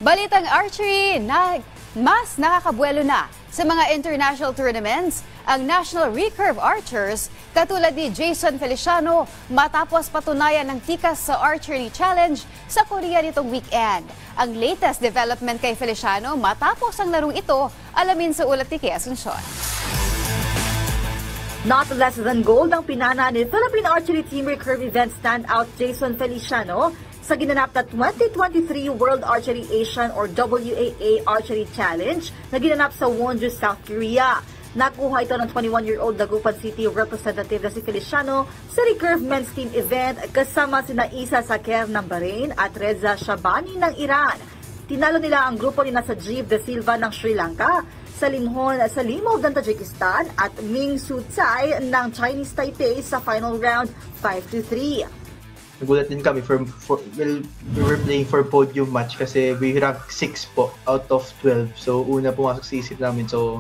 Balitang archery na mas nakakabuelo na sa mga international tournaments ang National Recurve Archers katulad ni Jason Feliciano matapos patunayan ng tikas sa Archery Challenge sa Korea nitong weekend. Ang latest development kay Feliciano matapos ang larong ito, alamin sa ulat ni Kea Asuncion. Not less than gold ang pinana ni Philippine Archery Team Recurve event standout Jason Feliciano sa ginanap na 2023 World Archery Asian or WAA Archery Challenge na ginanap sa Wonju, South Korea. Nakuha ito ng 21-year-old Dagupan City representative na si Feliciano sa Recurve Men's Team event kasama sina Isa Saker ng Bahrain at Reza Shabani ng Iran. Tinalo nila ang grupo ni Sajeev De Silva ng Sri Lanka, Salimhon Salimov ng Tajikistan at Ming Su Tsai ng Chinese Taipei sa final round 5-3. Nagulat din kami we were playing for podium match kasi we ranked 6 po out of 12. So una pumasok sa isip namin, so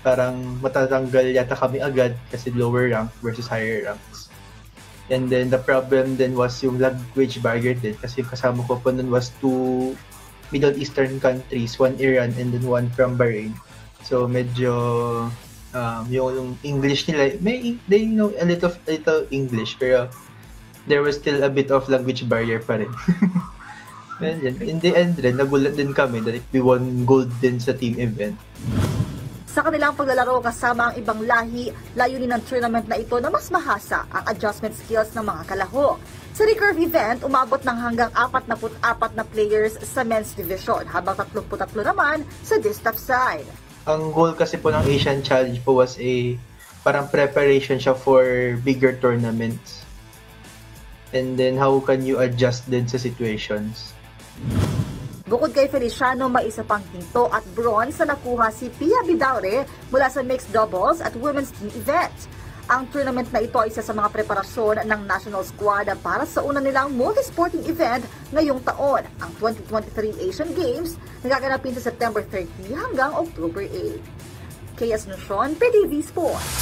parang matatanggal yata kami agad kasi lower rank versus higher ranks. And then the problem then was yung language barrier din kasi kasama ko po nun was 2 Middle Eastern countries, one Iran and then one from Bahrain. So medyo yung English nila, they know a little English pero there was still a bit of language barrier pa rin. And then, in the end rin, nagulat din kami that we won gold din sa team event. Sa kanilang paglalaro kasama ang ibang lahi, layunin ng tournament na ito na mas mahasa ang adjustment skills ng mga kalaho. Sa recurve event, umabot ng hanggang 44 na players sa men's division, habang 33 naman sa distaff side. Ang goal kasi po ng Asian Challenge po was parang preparation siya for bigger tournaments. And then how can you adjust din sa situations? Bukod kay Feliciano, may isa pang ginto at bronze na nakuha si Pia Bidaure mula sa mixed doubles at women's team event. Ang tournament na ito ay isa sa mga preparasyon ng national squad para sa una nilang multi-sporting event ngayong taon, ang 2023 Asian Games na gaganapin sa September 30 hanggang October 8. Kea Asuncion, PTV Sports.